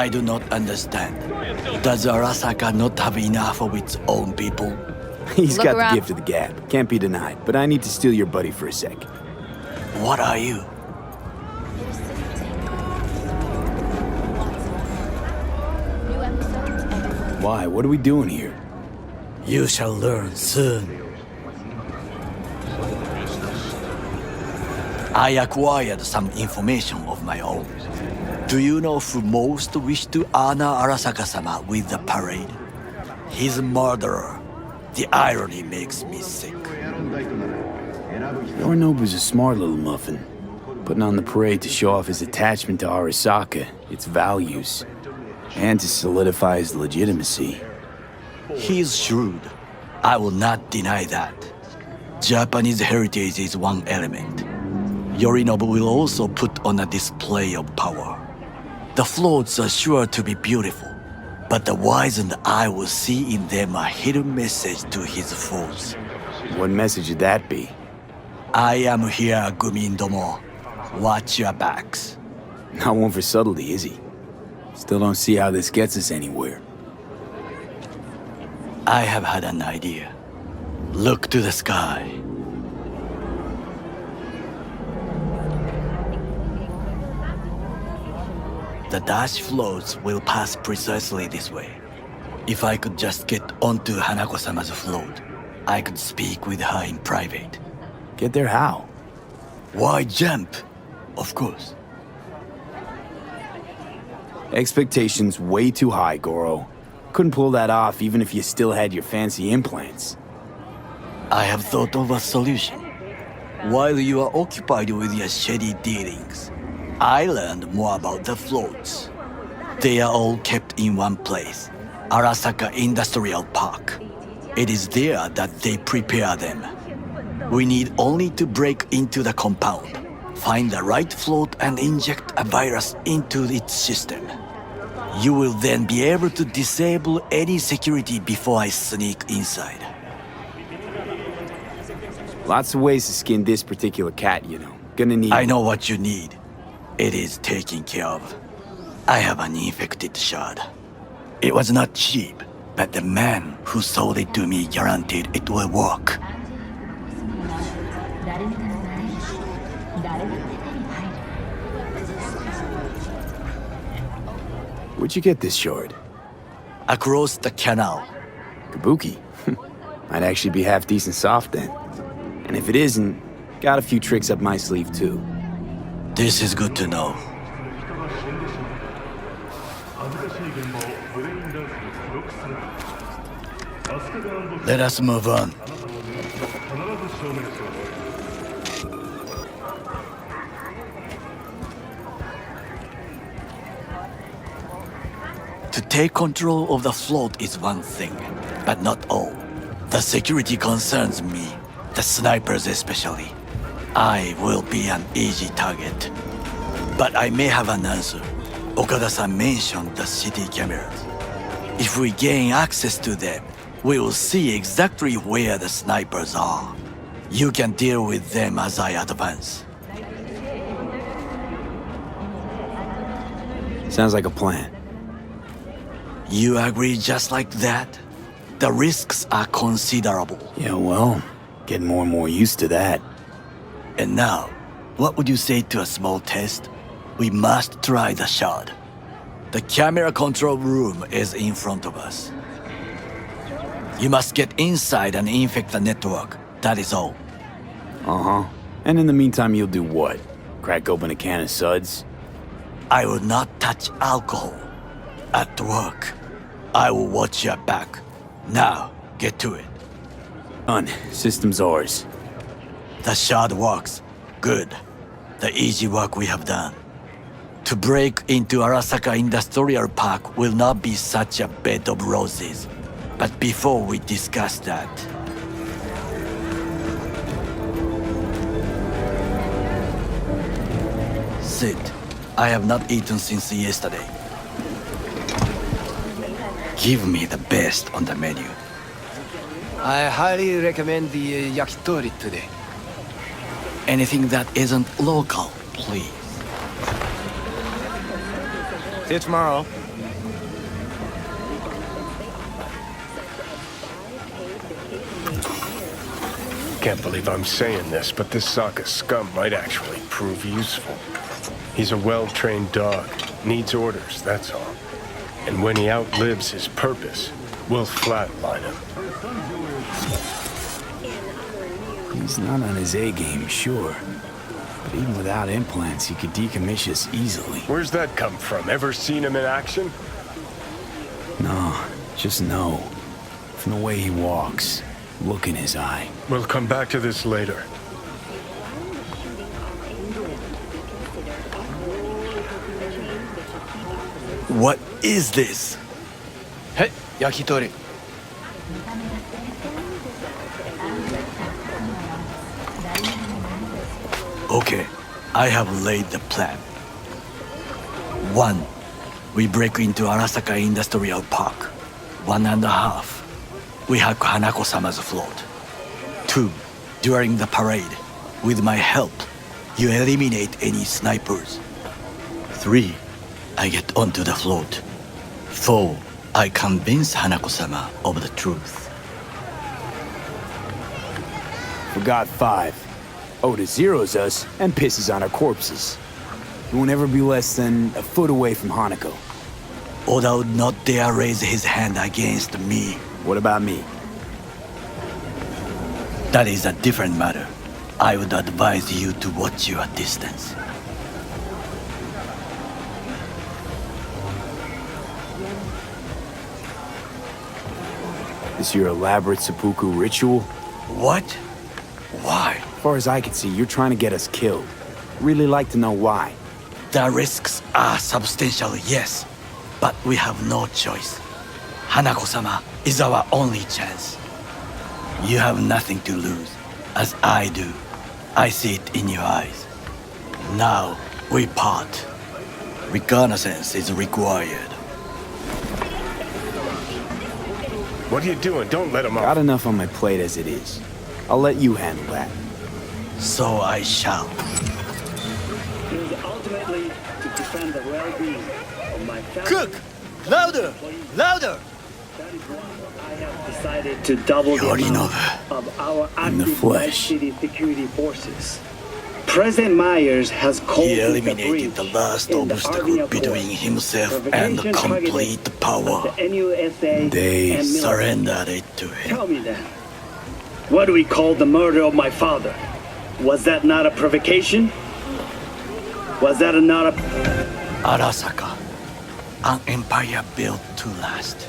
I do not understand. Does Arasaka not have enough of its own people? He's Look got around. the gift of the gab. Can't be denied. But I need to steal your buddy for a sec. What are you? Why? What are we doing here? You shall learn soon. I acquired some information of my own. Do you know who most wished to honor Arasaka-sama with the parade? His murderer. The irony makes me sick. Yorinobu's a smart little muffin. Putting on the parade to show off his attachment to Arasaka, its values, and to solidify his legitimacy. He's shrewd. I will not deny that. Japanese heritage is one element. Yorinobu will also put on a display of power. The floats are sure to be beautiful, but the wizened eye will see in them a hidden message to his foes. What message would that be? I am here, Gumin-domo. Watch your backs. Not one for subtlety, is he? Still don't see how this gets us anywhere. I have had an idea. Look to the sky. The dash floats will pass precisely this way. If I could just get onto Hanako-sama's float, I could speak with her in private. Get there how? Why jump? Of course. Expectations way too high, Goro. Couldn't pull that off even if you still had your fancy implants. I have thought of a solution. While you are occupied with your shady dealings, I learned more about the floats. They are all kept in one place, Arasaka Industrial Park. It is there that they prepare them. We need only to break into the compound, find the right float and inject a virus into its system. You will then be able to disable any security before I sneak inside. Lots of ways to skin this particular cat, you know. Gonna need... I know what you need. It is taken care of. I have an infected shard. It was not cheap, but the man who sold it to me guaranteed it will work. Where'd you get this shard? Across the canal. Kabuki. Might actually be half decent soft then. And if it isn't, got a few tricks up my sleeve too. This is good to know. Let us move on. To take control of the float is one thing, but not all. The security concerns me, the snipers especially. I will be an easy target. But I may have an answer. Okada-san mentioned the city cameras. If we gain access to them, we will see exactly where the snipers are. You can deal with them as I advance. Sounds like a plan. You agree just like that? The risks are considerable. Yeah, well, getting more and more used to that. And now, what would you say to a small test? We must try the shard. The camera control room is in front of us. You must get inside and infect the network. That is all. Uh-huh. And in the meantime, you'll do what? Crack open a can of suds? I will not touch alcohol. At work, I will watch your back. Now, get to it. Done. System's ours. The shard works. Good. The easy work we have done. To break into Arasaka Industrial Park will not be such a bed of roses. But before we discuss that... Sit. I have not eaten since yesterday. Give me the best on the menu. I highly recommend the yakitori today. Anything that isn't local, please. See you tomorrow. Can't believe I'm saying this, but this Sokka scum might actually prove useful. He's a well-trained dog. Needs orders, that's all. And when he outlives his purpose, we'll flatline him. He's not on his A-game, sure. But even without implants, he could decommission us easily. Where's that come from? Ever seen him in action? No, just no. From the way he walks, look in his eye. We'll come back to this later. What is this? Hey, yakitori. Okay, I have laid the plan. 1. We break into Arasaka Industrial Park. 1.5. We hack Hanako-sama's float. 2. During the parade, with my help, you eliminate any snipers. 3. I get onto the float. 4. I convince Hanako-sama of the truth. Forgot 5. Oda zeroes us and pisses on our corpses. He won't ever be less than a foot away from Hanako. Oda would not dare raise his hand against me. What about me? That is a different matter. I would advise you to watch your distance. This your elaborate seppuku ritual? What? Why? As far as I can see, you're trying to get us killed. Really like to know why. The risks are substantial, yes, but we have no choice. Hanako-sama is our only chance. You have nothing to lose, as I do. I see it in your eyes. Now, we part. Reconnaissance is required. What are you doing? Don't let him Got off. enough on my plate as it is. I'll let you handle that. So I shall. It was ultimately to defend the well-being of my family. Cook! Louder! Louder! That is why I have decided to double the amount of our In the active flesh. Night City security forces. President Myers has called He it a eliminated breach the last in the obstacle Army of between War. himself and Provocation complete targeted power. at the NUSA They and military. Surrendered it to him. Tell me then, what do we call the murder of my father? Was that not a provocation? Was that not a... Arasaka, an empire built to last.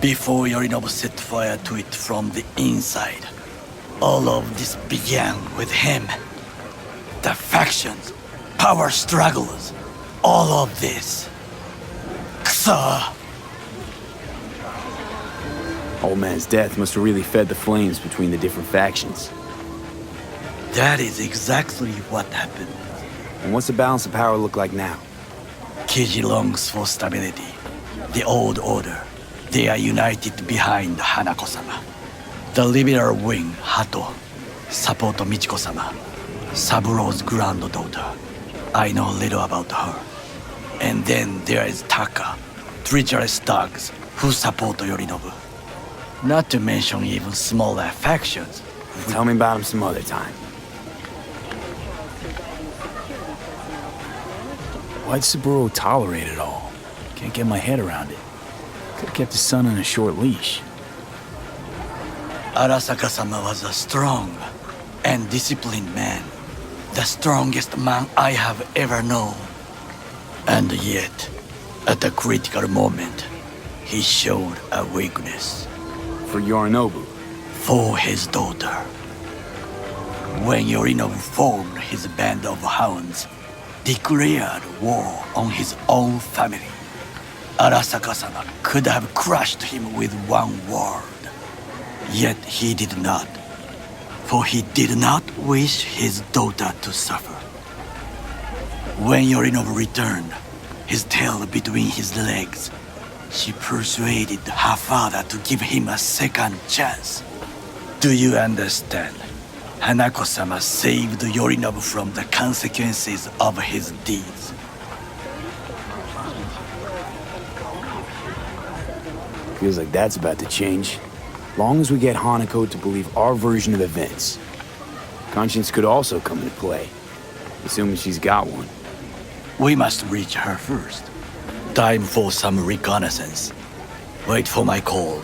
Before Yorinobu set fire to it from the inside, all of this began with him. The factions, power struggles, all of this. Kusa! Old man's death must have really fed the flames between the different factions. That is exactly what happened. And what's the balance of power look like now? Kiji longs for stability. The old order. They are united behind Hanako-sama. The liberal wing, Hato, support Michiko-sama, Saburo's granddaughter. I know little about her. And then there is Taka, treacherous thugs who support Yorinobu. Not to mention even smaller factions. Tell me about him some other time. Why'd Saburo tolerate it all? Can't get my head around it. Could've kept his son on a short leash. Arasaka-sama was a strong and disciplined man. The strongest man I have ever known. And yet, at a critical moment, he showed a weakness. For Yorinobu. For his daughter. When Yorinobu formed his band of hounds, declared war on his own family, Arasaka-sama could have crushed him with one word. Yet he did not, for he did not wish his daughter to suffer. When Yorinobu returned, his tail between his legs, she persuaded her father to give him a second chance. Do you understand? Hanako-sama saved Yorinobu from the consequences of his deeds. Feels like that's about to change. Long as we get Hanako to believe our version of events. Conscience could also come into play, assuming she's got one. We must reach her first. Time for some reconnaissance. Wait for my call.